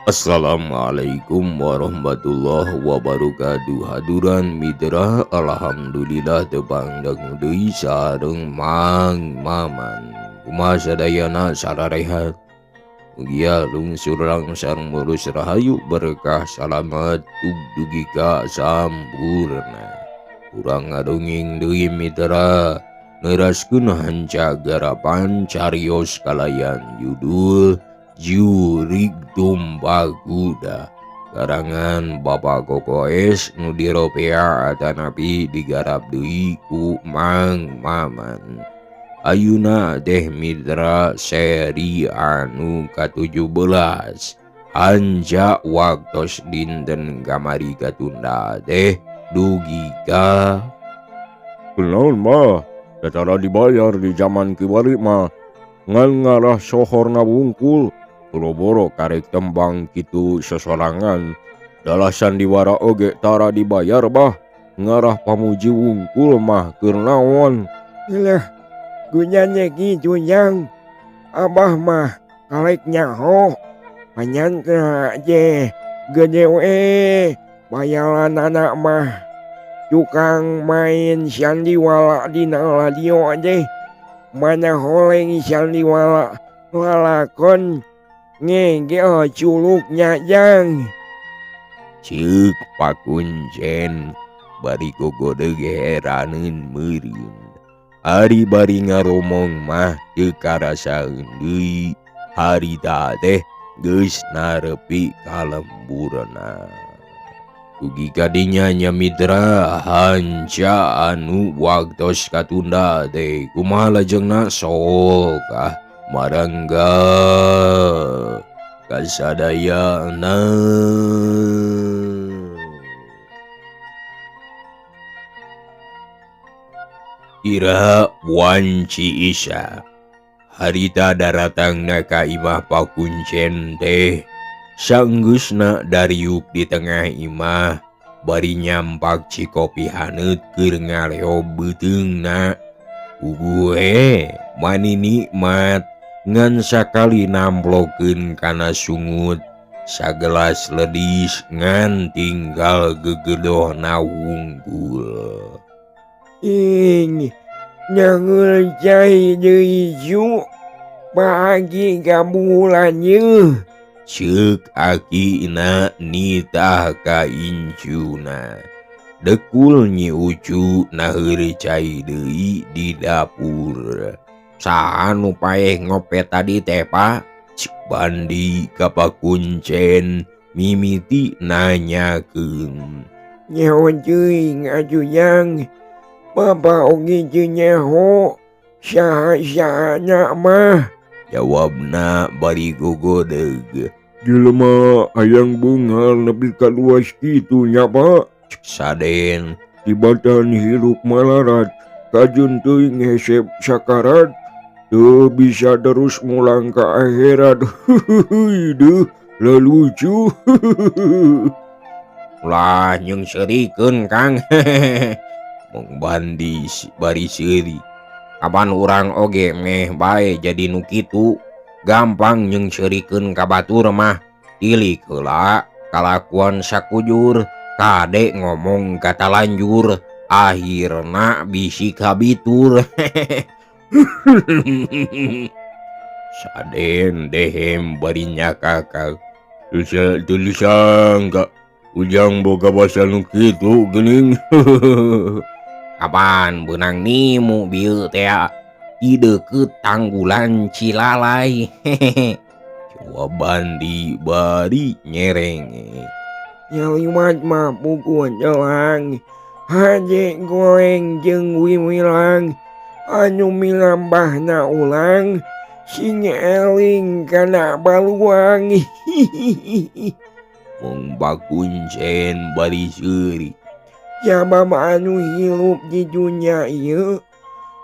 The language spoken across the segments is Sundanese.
Assalamualaikum warahmatullahi wabarakatuh. Haduran mitra alhamdulillah tepangdang deui sareng Mang Maman. Kumaha sadayana sararehat? Mugia lungsur sareng mulus rahayu berkah salamet dugi ka sampurna. Urang ngadongeng deui mitra. Neraskeun hanca garapan carios kalayan judul Jurig Domba Kuda karangan Bapak Kokoes nu diropea atanapi digarap deui ku Mang Maman. Ayeuna teh mitra seri anu ka-17 hanja waktos dinten kamari katunda teh dugi ka Kunaon mah, cara dibayar di zaman kiwari mah ngan ngarah sohorna wungkul, boro-boro karek tembang kitu sesorangan. Dalah sandiwara oge tara dibayar bah, ngarah pamuji wungkul mah keur naon. Ilah, gunanya gitu yang abah mah karek nyaho, panyangka je gede we bayaran anak mah tukang main sandiwara dina radio aja, mana holeng sandiwara lalakon ngege culuknya jang. Ceuk pakuncen bari gogodeg heraneun meureun. Ari bari ngaromong mah teu karasaeun deui, harita teh geus narepi ka lemburna. Dugi kadinya nya mitra hanca anu waktos katunda teh kumaha lajengna sok marangga kasadayana. Ira wanci isya harita daratangna ka imah pakuncen teh sanggeusna dariuk di tengah imah bari nyampak cikopi haneut keur ngaleo beuteungna. Ugue mani nikmat ngan sakali namplokeun kana sungut sagelas ledis ngan tinggal gegedohna wungkul. Ing nyangeul cai deui ju pagi gabulannya. Ceuk akina nitah ka incuna. Dekul Nyi Ucu naheureuy cai deui di dapur. Saha nu paeh ngopet tadi teh Pak? Cik Bandi ka pakuncen mimiti nanyakeun. Nyaho cuy ngajuyang Bapak oge teu nyaho saha-sahana mah. Jawabna bari gogodeg. Jelema hayang bungal nepi ka luas kitu nya Pak. Saden Tibatan hirup malarat, kajun teuing hesep sakarat, teu bisa terus mulang ka akhirat. Deuh lelucu. ulah nyung serikeun Kang. Mong Bandi bari seuri. Kapan urang oge meh bae jadi nu kitu. Gampang nyung serikeun ka batur mah. Tilik heula kalakuan sakujur. Kade ngomong kata lanjur. Akhirna bisi kabitur. Saden dehem bari nyakakak. Tulisan ka ujang boga basa nu kitu geuning. Kapan benang nimu bieu teh ide ke tanggulan Cilalai. Jawaban di bari nyerenge. Nyaliwat mah pukul jelang haje goreng jeung wimilang anu milambahna ulang sing eling kana baluang. Mong pakuncen bari seuri. Sabab anu hirup di dunia ieu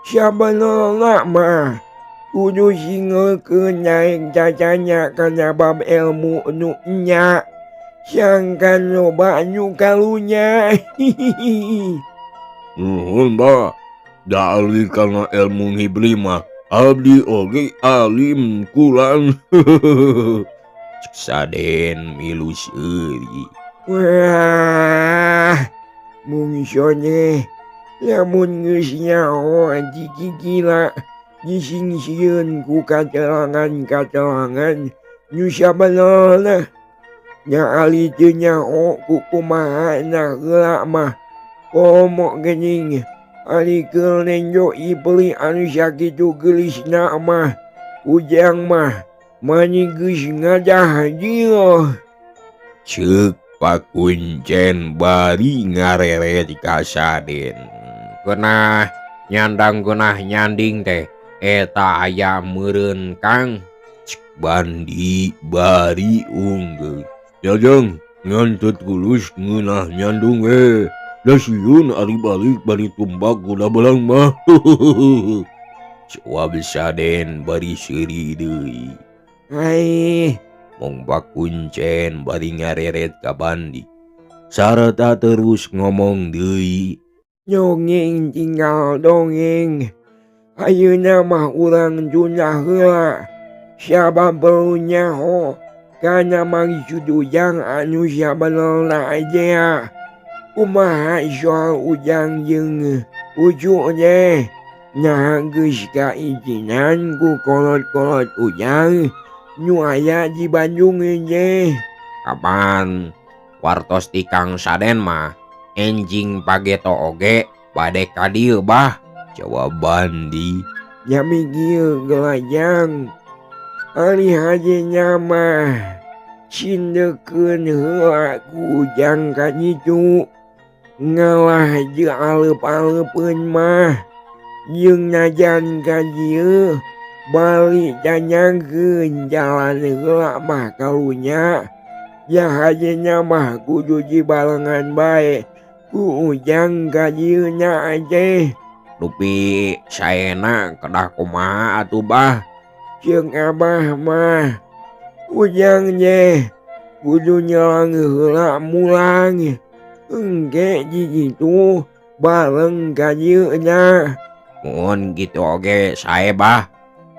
sabenerna mah kudu singeulkeun naek cacanya kana bab ilmu nu nya sangkan loba anu kalunya. Nuhun Mbak, da alih kana ilmu ngibli mah abdi oge alim kulan. Cek Saden milu seuri. Wah, mungsone lamun geus nyaho jiki gila disingsieun ku kacelangan nu sabalona nya ali teu nyaho ku kumahana heula mah komo geuning ari keur nenjo ibeli anu sakitu geulisna mah ujang mah mani geus ngadah jieuh. Ceuk Pak Kuncen bari ngareret ka Saden. Geunah nyandang geunah nyanding teh eta aya meureun Kang. Cek Bandi bari unggul. Jajang, ngantet kulus ngeunah nyandung da sieun ari balik bari tumbak kuda belang mah. Jawab Saden bari seuri deui. Ai Mong Pak Kuncen bari ngareret ka Bandi. Sareta terus ngomong deui. dongeng tinggal dongeng. Ayeuna mah urang junah heula sabab perlu nyaho kana maksud ujang anu sabalona aja. Kumaha soal ujang jeung ucu teh nya geus kaizinan ku kolot-kolot ujang nu aya di Bandung teh. Kapan wartos ti Kang Saden mah enjing pageto oge bade ka dieu bah. Jawab Bandi. Ya mikir gelajang ari hajenya mah cindekeun heula ku ujang ka ditu ngalah jeung aleup-aleupeun mah jeung najan ka dieu balik danyakeun jalan heula mah kalunya. Ya hajenya mah kudu dibalengan bae ku ujang ka dieu nya aje. Rupi saena kedah kumaha atuh bah. Jeung abah mah ujang je kudu nyelang heula mulang engke jitu bareng ka dieu nya. Mun kitu oge sae bah.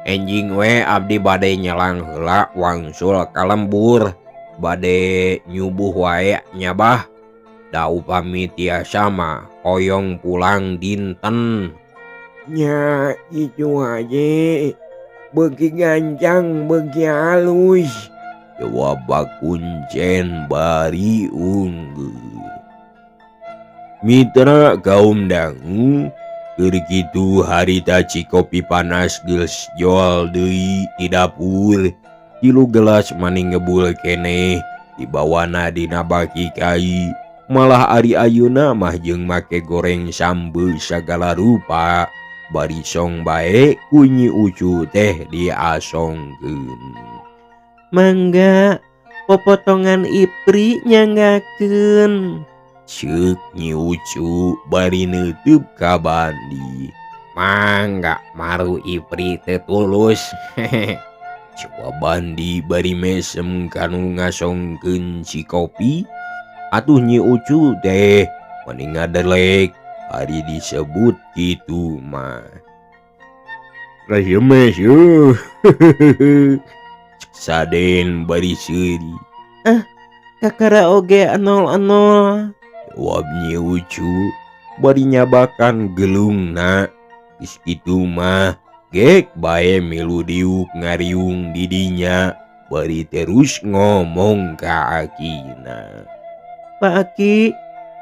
Enjing we abdi bade nyelang heula wangsul ka lembur. Bade nyubuh wae nya bah. Da upami tiasa mah hoyong pulang dinten. Nya itu aja beuki gancang beuki halus. Jawab Pak Kuncen bari unggul. Mitra kaum dangu, keur kitu harita cikopi panas geus joal deui di dapur. 3 gelas maning ngebul keneh dibawana dina baki kai. Malah ari ayeuna mah jeung make goreng sambeu sagala rupa. Bari song bae kunyi ucu teh diasongkeun. Mangga popotongan ipri nyanggakeun. Ceuk Nyi Ucu bari neuteub ka Bandi. Mangga maru ipri teh tulus. Coba Bandi bari mesem kanu ngasongkeun si kopi. Atuh Nyi Ucu teh mending ngadelek hari disebut kitu mah. Rahasia mes yeuh. Cek Saden bari seuri. Kakara oge anol-anol. Jawab Nyi Ucu bari nyabakan gelungna. Geus kitu mah gek bae milu diuk ngariung di dinya. Bari terus ngomong ka akina. Pak Aki,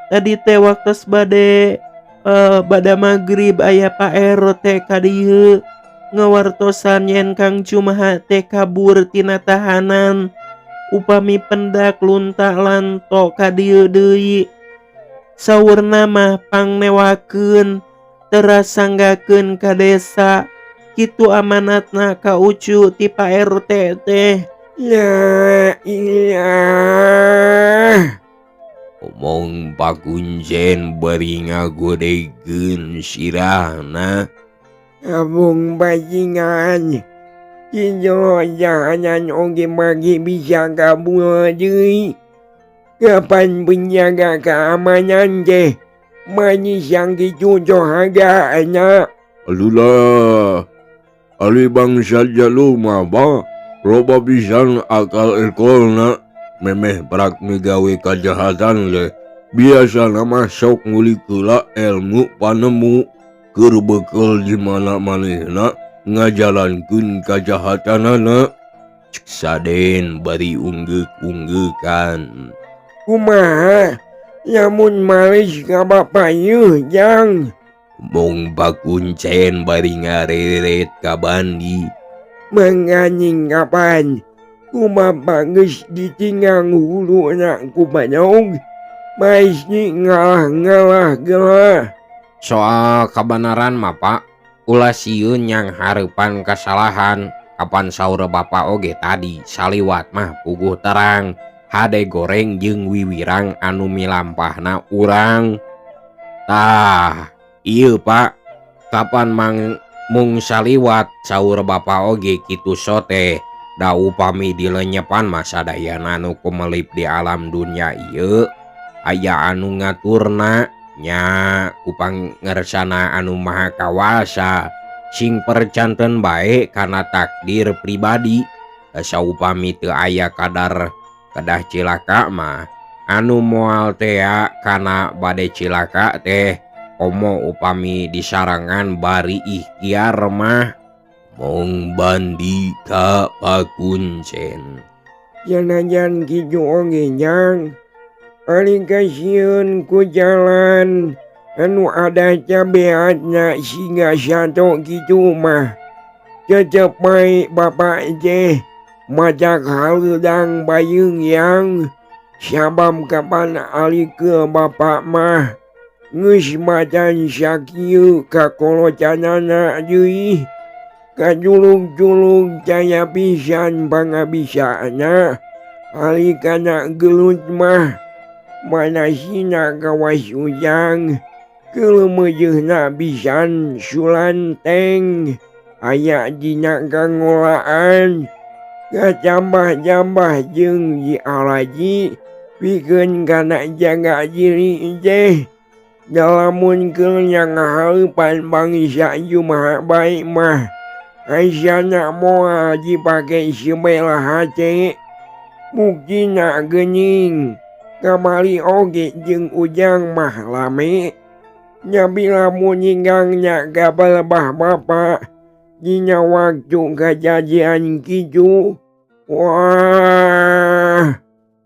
tadi teh waktos bada magrib aya Pak RT ka dieu ngawartosan yen Kang Jumaha teh kabur tina tahanan. Upami pendak lunta lanto ka dieu deui. Saurna mah pangnewakeun terasanggakeun ka desa. Kitu amanatna ka Ucu ti Pak RT teh. La ilah. Omong Pak Kuncen bari ngagodegeun sirahna. Abung bajingan Kinjo jangan oge magi bisa kabul deui. Kapan penjaga keamanan teh mani sang kitu johaga anak. Alulah, ali bangsa jalu mah bah loba pisan akal ekolna memeh berak migawe kajahatan le. Biasa nama sok ngulik heula ilmu panemu keur bekel di mana manehna ngajalankeun kajahatanana. Cek Saden bari unggek-unggekan. Kumaha? Lamun malis ka bapayeuh jang. Mung Bakuncen bari ngareret ka Bandi. Menganing kapan? Kumapa geus ditinggang huluna ku Banog? Mais ni ngalah-ngalah geula. Soal kebenaran mah Pak, ulah sieun yang hareupan kesalahan. Kapan saur Bapak oge tadi saliwat mah puguh terang. Hade goreng jeung wiwirang anu milampahna urang. Tah, ieu Pak, kapan mung saliwat saur Bapak oge kitu sote. Da upami dilenyepan mah sadayana anu kumelip di alam dunia ieu aya anu ngaturna nya kupang ngersana anu maha kawasa sing percanten bae kana takdir pribadi. Saupami teu aya kadar kedah cilaka mah anu moal tea kana bade cilaka teh komo upami disarangan bari ikhtiar mah. Mung Bandi ka Pakuncen. Janajan kitu oge jang. Ari kasieun ku jalan anu ada cabeatna singa sato kitu mah. Cecep bae bapak teh macak haleudang bayeung yang sabab kapan ali ke bapak mah geus macan sakieu kakolocanana deui. Kajulung-julung caya pisan pangabisana ali kana gelut mah manasina kawas ujang kelemejeuna pisan sulanteng aya dina kangolaan kacambah-jambah jeung Ji Alaji pikeun kana jaga diri teh dalamun keur nyangaheupan bangsa jumaha bae mah Aisyana moal dipake sebelah hate buktina geuning kamari oge jeung ujang mah lame nyabi lamun ninggangnya gabalbah bapak dina waktu kejadian kitu. Wah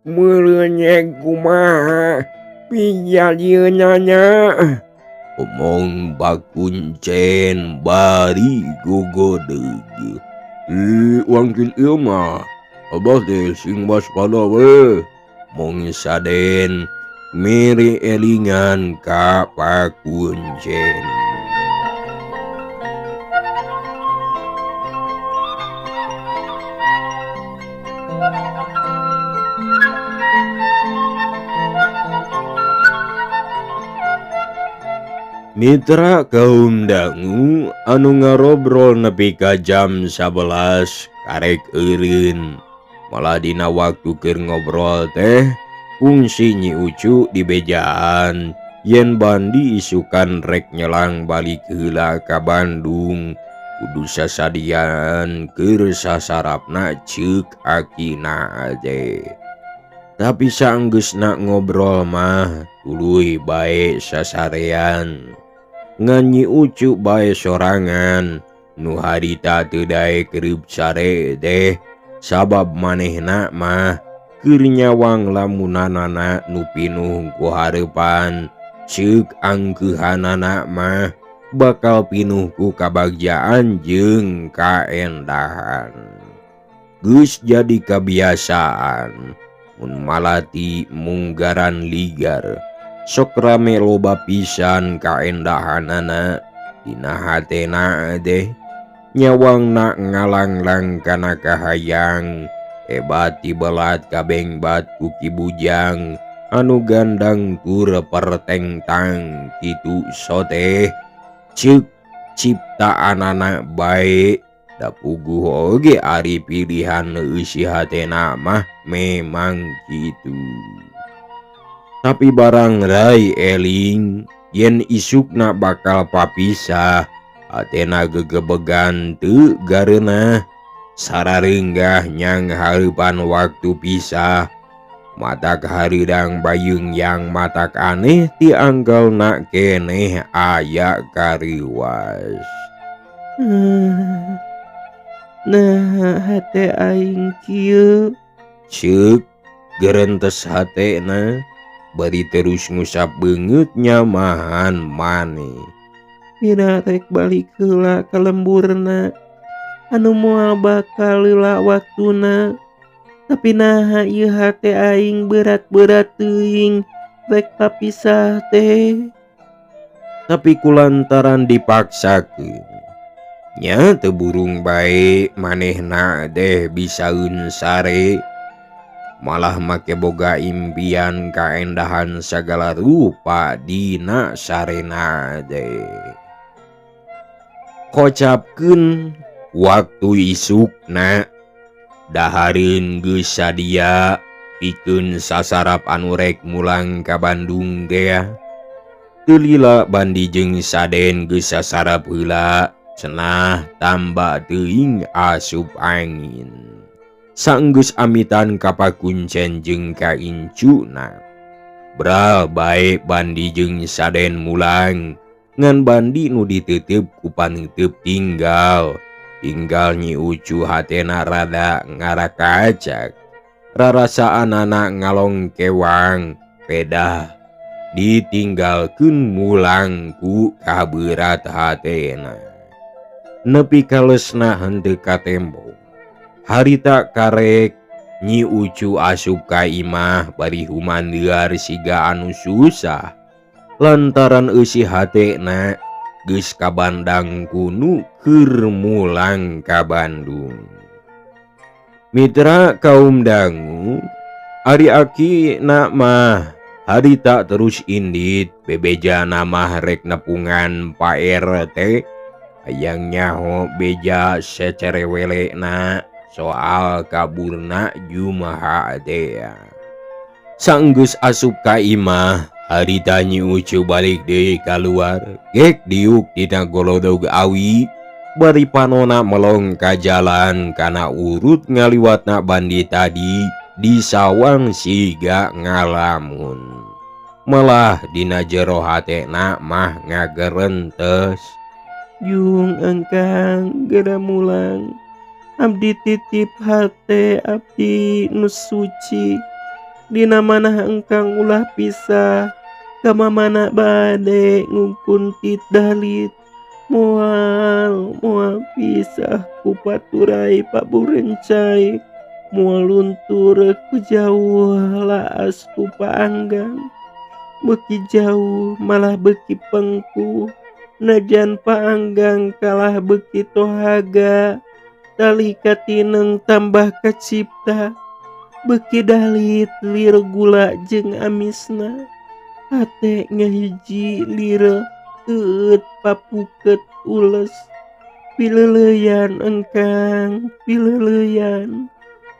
meureun kumaha pijadieunana. Omong Bakuncen bari gogodeg. Wangkil ieu mah abah teh sing waspada we. Mung Saden mere elingan ka Pakuncen. Mitra kaum dangu anu ngarobrol nepi ka jam 11 karek eureun. Malah dina waktu keur ngobrol teh fungsi Nyi Ucu di bejaan yen Bandi isukan rek nyelang balik heula ka Bandung kudu sasadian keur sasarapna ceuk akina ade. Tapi saenggeusna ngobrol mah tuluy bae sasarean. Ngan Nyi Ucu bae sorangan nu harita teu daek reup sare teh sabab manehna mah keur nyawang lamunanana nu pinuh ku hareupan ceuk angkeuhanana mah bakal pinuh ku kabagjaan jeung kaendahan. Geus jadi kabiasaan mun malati munggaran ligar sok rame loba pisan kaendahanana dina hatena deh nyawangna ngalanglang kana kahayang hebat tibelat kabengbat ku Kibujang anu gandang tur pertengtang kitu sote ceuk ciptaanana bae da puguh oge ari pilihan eusi hatena mah memang kitu. Tapi barang rai eling yen isukna bakal papisah hatena gegebegan teu gareunah Sararenggah nyang hareupan waktu pisah, matak hareudang bayung yang matak aneh ti anggalna keneh aya kariwas. Nah hate aing kieu. Ceuk gerentes hatena bari terus ngusap beungeut nyamahan maneh. Pina rek balik heula ka lemburna anu moal bakal leula waktuna. Tapi naha ieu hate aing berat-berat teuing rek papisah teh. Tapi kulantaran dipaksakeun nya teu burung bae manehna deh bisaeun sare, malah make boga impian kaendahan sagala rupa dina sarena deh. Kocapkeun waktu isukna dahareun geus sadia pikeun sasarap anu rek mulang ka Bandung teh. Teu lila Bandi jeung Saden geus sasarap heula cenah tambah teuing asup angin. Saenggeus amitan ka pakuncen jeung ka incuna. Bral bae Bandi jeung Saden mulang ngan Bandi nu diteuteup ku paneuteub tinggal Nyi Ucu hatena rada ngarakacak. Rarasaanana ngalong kewang pedah ditinggalkeun mulang ku kaberat hatena. Nepi ka leusna henteu ka tembok, harita karek Nyi Ucu asup ka imah bari humandeuar siga anu susah lantaran eusi hatena geus kabandang kunu keur mulang ka Bandung. Mitra kaum dangu, ari aki na mah harita terus indit bebeja namah rek nepungan Pak RT hayang nyaho beja secerewelena soal kaburna jumaha dea. Saenggeus asup ka imah, harita Nyi Ucu balik deui kaluar, gek diuk dina golodog awi, bari panona melong ka jalan kana urut ngaliwatna Bandi tadi disawang siga ngalamun. Malah dina jero hatena mah ngagerentes. Jung engkang geda mulang, abdi titip hate abdi nu suci. Dina manah engkang ulah pisah, kama mana bade ngungkuntit dalit. Moal pisah ku paturai Pak Burencai, moal luntur ku jauh laas ku paanggang. Beki jauh malah beki pengku, najan paanggang kalah beki tohaga. Tali katineng tambah kacipta, beki dalit lir gula jeung amisna. Hate ngahiji lir teut papuket ules. Pileleyan engkang pileleyan,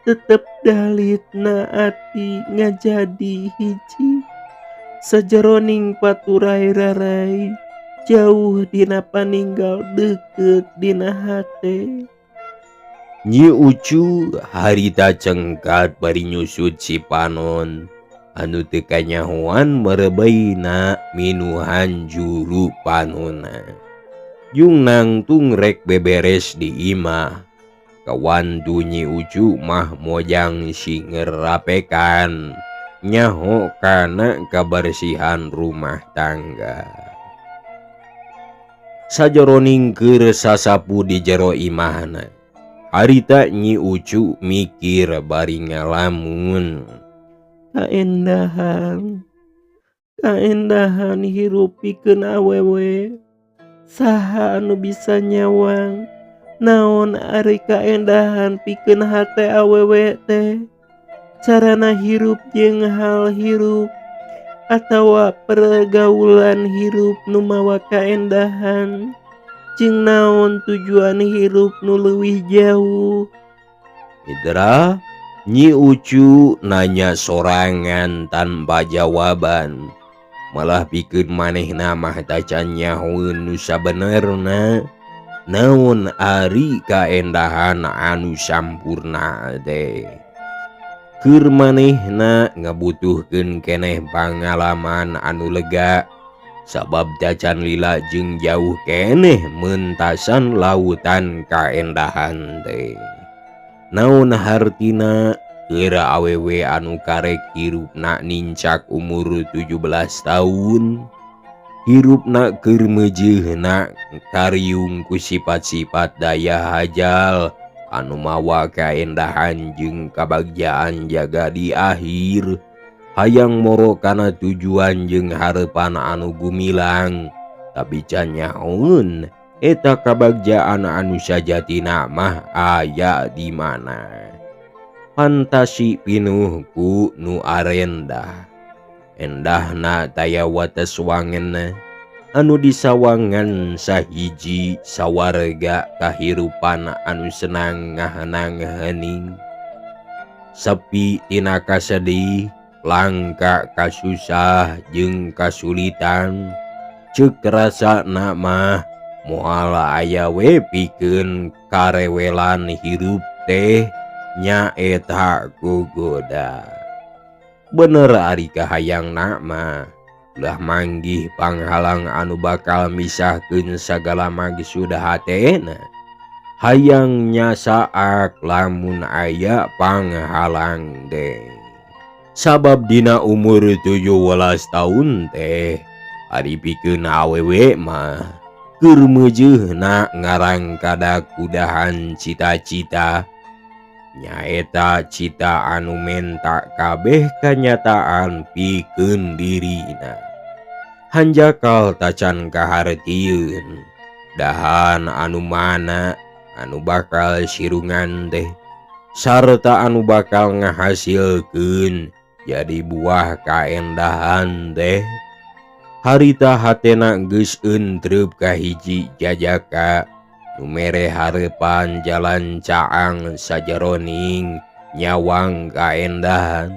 tetep dalitna ati ngajadi hiji. Sajeroning paturai rarai, jauh dina paninggal deukeut dina hate. Nyi Ucu harita cengkat bari nyusut si panon anu teu kanyahoan merebaina minuhan juru panonna. Jung nangtung rek beberes di imah, kawantu Nyi Ucu mah mojang singer rapekan nyaho kana kabersihan rumah tangga. Sajeroning keur sasapu di jero imahna, harita Nyi Ucu mikir bari ngalamun. Kaendahan hirup pikeun awewe. Saha anu bisa nyawang naon ari kaendahan pikeun hate awewe teh? Carana hirup jeung hal hirup atawa pergaulan hirup nu mawa kaendahan, jeung naon tujuan hirup nu leuwih jauh. Mitra, Nyi Ucu nanya sorangan tanpa jawaban, malah pikeun manehna mah tacan nyahoeun nu sabenerna. naon ari kaendahan anu sampurna teh. Keur manehna ngabutuhkeun keneh pangalaman anu lega, sabab cacan lila jeung jauh keneh mentasan lautan kaendahan teh. Naon hartina keur awewe anu karek hirupna nincak umur 17 tahun, hirupna keur meujeuhna karyung ku sifat-sifat daya hajal anu mawa kaendahan jeung kabagjaan jaga di akhir, hayang moro kana tujuan jeung harepan anu gumilang, tapi can nyaon eta kabagjaan anu sajatina mah aya di mana. Fantasi pinuh ku nu arendah, endahna taya wates wangenna anu disawangan sahiji sawarga kahirupan anu senang ngahanang hening, sepi tina kasedih, langka kasusah jeung kasulitan, ceuk rasana mah moal aya we pikeun karewelan hirup teh nyaeta gogoda. Bener ari kahayangna mah ulah manggih panghalang anu bakal misahkeun sagala maksud hatena, hayang nyasaak lamun aya panghalang teh. Sabab dina umur 17 tahun teh ari pikeun awewe mah keur meujeuhna ngarang kadak kudahan cita-cita, nyaeta cita anu menta kabeh kanyataan pikeun dirina. Hanjakal tacan kahartieun dahan anu mana anu bakal sirungan teh, sarta anu bakal ngahasilkeun jadi buah kaendahan teh. Harita hatena geus euntreub ka hiji jajaka nu mere harepan jalan caang sajeroning nyawang kaendahan.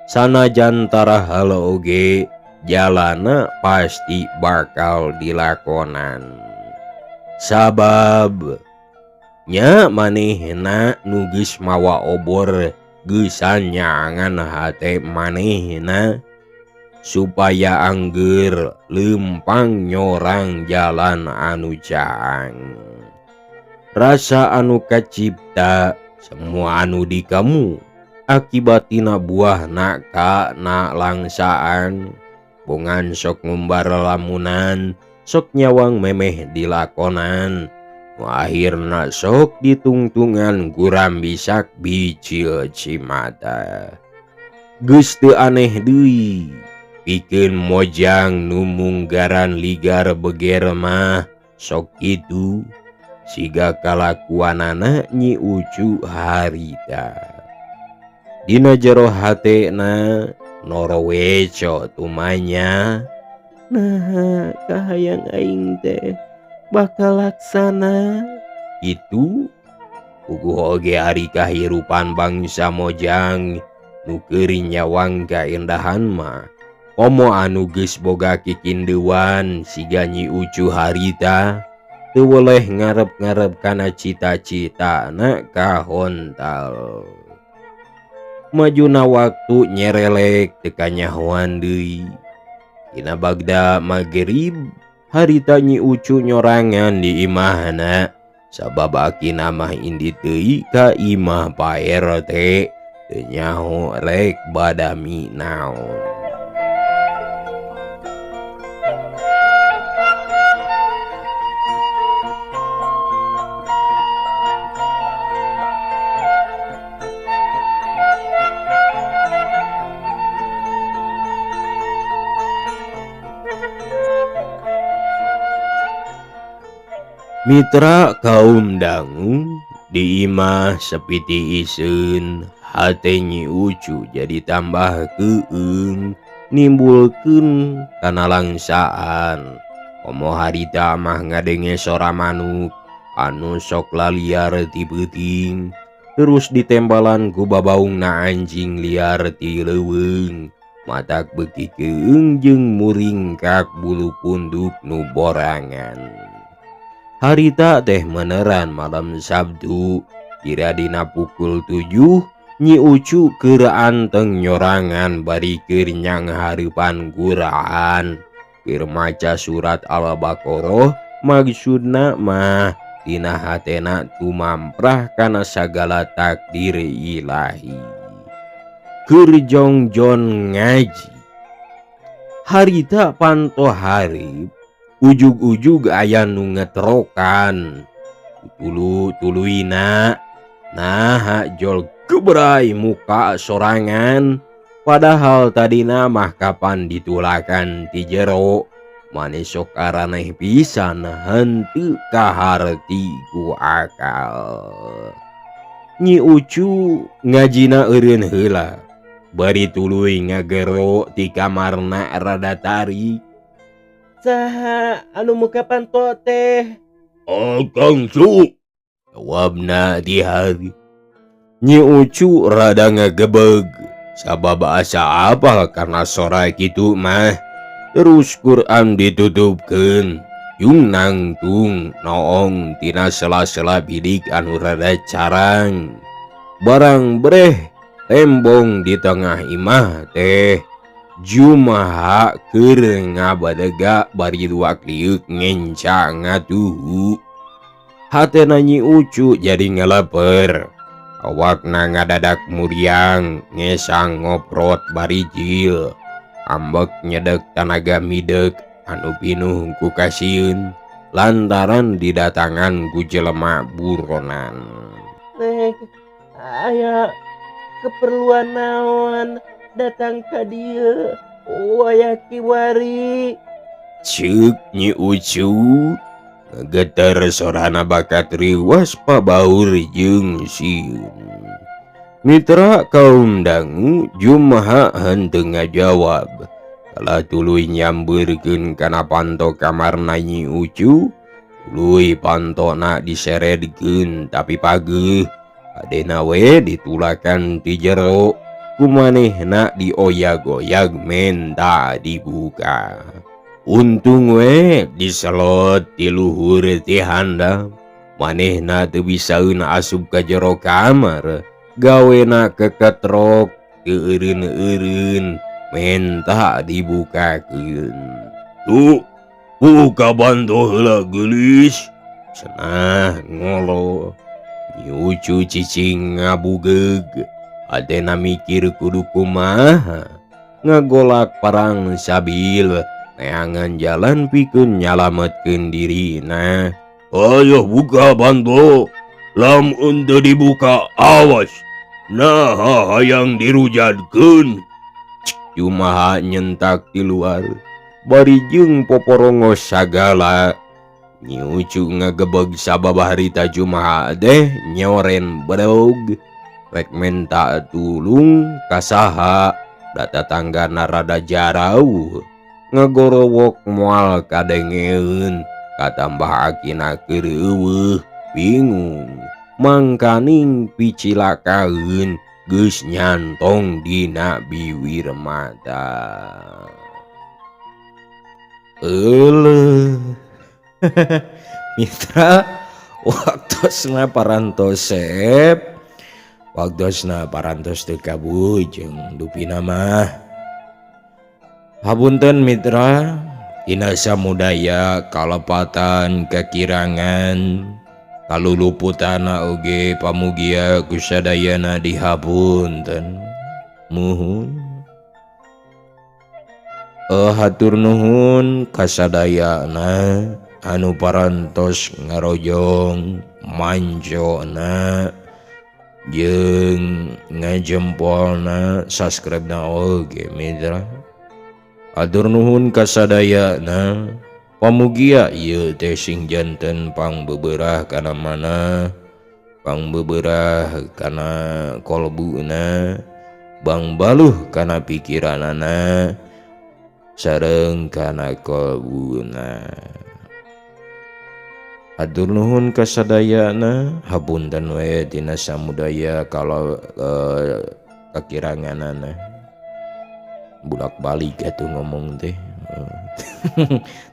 Sanajan tarahal oge jalana pasti bakal dilakonan, sabab nya manehna nu geus mawa obor geusan nyaangan hate manehna supaya angger lempang nyorang jalan anu caang. Rasa anu kacipta semua anu di kamu akibatina buahna kana langsaan, bongan sok ngumbar lamunan, sok nyawang memeh dilakonan, nu akhirna sok ditungtungan guram bisak bicil cimata. Geus teu aneh deui pikeun mojang nu munggaran ligar beger mah sok kitu siga kalakuanana Nyi Ucu harita. Dina jero hatena noro weco tumanya, nah kahayang aing teh bakal laksana. Itu puguh oge ari kahirupan bangsa mojang nu keuri nyawang kaendahan mah komo anu geus boga kikindeuan siga Nyi Ucu harita teu boleh ngarep-ngarep kana cita-citana kahontal. Majuna waktu nyerelek teu kanyahoan deui. Dina bagda magrib harita Nyi Ucu nyorangan di imahna, sabab akina mah indi teuing ka imah Pak RT teu nyaho rek badami naon. Mitra kaum dangu di imah sepiti iseun hate Nyi Ucu jadi tambah keung nimbulkeun kana langsaan. Komo harita mah ngadenge sora manuk anu sok laliar ti beuting, terus ditembalan ku babaungna anjing liar ti leuweung, matak beuki keung jeung muringkak bulu punduk nu borangan. Harita teh meneran malam Sabtu kira dina pukul 7 Nyi Ucu keur anteng nyorangan bari keur nyang hareupan guraan keur maca surat Al-Baqarah maksudna mah tina hatena tumamprah kana sagala takdir ilahi keur jongjon ngaji. Harita panto hareup ujug-ujug aya nu ngetrokan tuluina nah jol gebrai muka sorangan padahal tadina mah kapan ditulakan ti jero mane sok araneh pisan henteu kaharti ku akal. Nyi Ucu ngajina eureun heula bari tuluy ngagero ti kamarna rada tarik. Saha anu muka panto teh? Akang Su, Jawabna di hari. Nyi Ucu rada ngagebeg sabab asa apa karena sora kitu mah. Terus Quran ditutupkeun yung nangtung noong tina sela-sela bilik anu rada carang. Barang breh tembong di tengah imah teh Jumaha keur ngabadega bari luak liuk ngenca ngatuhu. Hatena Nyi Ucu jadi ngeleper. Awakna ngadadak muriang ngesang ngoprot bari jil. Ambek nyedek tanaga midek anu pinuh ku kasieun lantaran didatangan ku jelema buronan. Aya keperluan naon datang ka dieu wayah kiwari? Ceuk Nyi Ucu ngegeter sorana bakat riwas pabaur jeung sieun. Mitra kaum dangu Jumaha henteu ngajawab. Kala tuluy nyambeurkeun kana panto kamarna Nyi Ucu, tuluy pantona diseredkeun tapi pageuh. Adena we ditulakan ti jero, kumanehna dioyag-oyag menta dibuka. Untung we diselot ti luhur ti handap, manehna teu bisaeun asup ka jero kamar, gawena keketrok teu eureun-eureun menta dibukakeun. Tu, buka bantu heula geulis. Cenah ngolo. Nyi Ucu cicing ngabugeg, adena mikir kudu kumaha. Ngagolak parang sabil neangan jalan pikeun nyalametkeun dirina. Ayo buka bantu. Lamun teu dibuka awas. Nah hayang dirujadkeun. Jumaha nyentak di luar bari jeung poporongos sagala. Nyi Ucu ngagebeg sababah harita Jumaha deh nyoren bedog rek menta tulung kasaha data tanggana rada jarauh ngagorowok moal kadengeun katambah akina keur eueuh bingung mangkaning picilakaeun geus nyantong dina biwir mata. Mitra waktosna parantos sep waktosna parantos teu kabujeng dupina mah hapunten mitra tina samudaya kalepatan kekirangan kaluluputana oge pamugia kusadayana dihapunten muhun. Hatur nuhun kasadayana anu parantos ngarojong manjona jeung ngajempolna subscribe-na oge mitra. Hatur nuhun kasadayana pamugia ieu teh sing janten pangbeberah kana mana pangbeberah kana kolbuna bang baluh kana pikiranana sareng kana kolbuna. Hatur nuhun kasadayana hapunten we tina samudaya kalau kakiranganana bulak balik atuh ngomong teh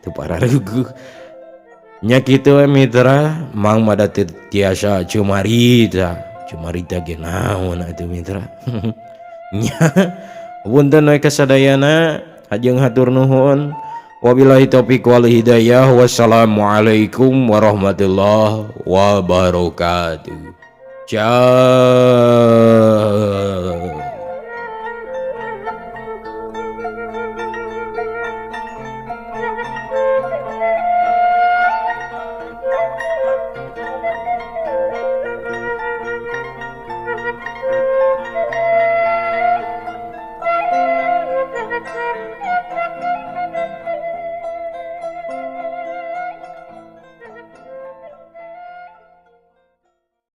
teu pararuguh. Nya kitu mitra, mang mada tiasa cumarita ge naon atuh mitra. Nya punten we kasadayana hajeng hatur nuhun. Wabillahi taufiq wal hidayah. Wassalamualaikum warahmatullahi wabarakatuh. Ciao.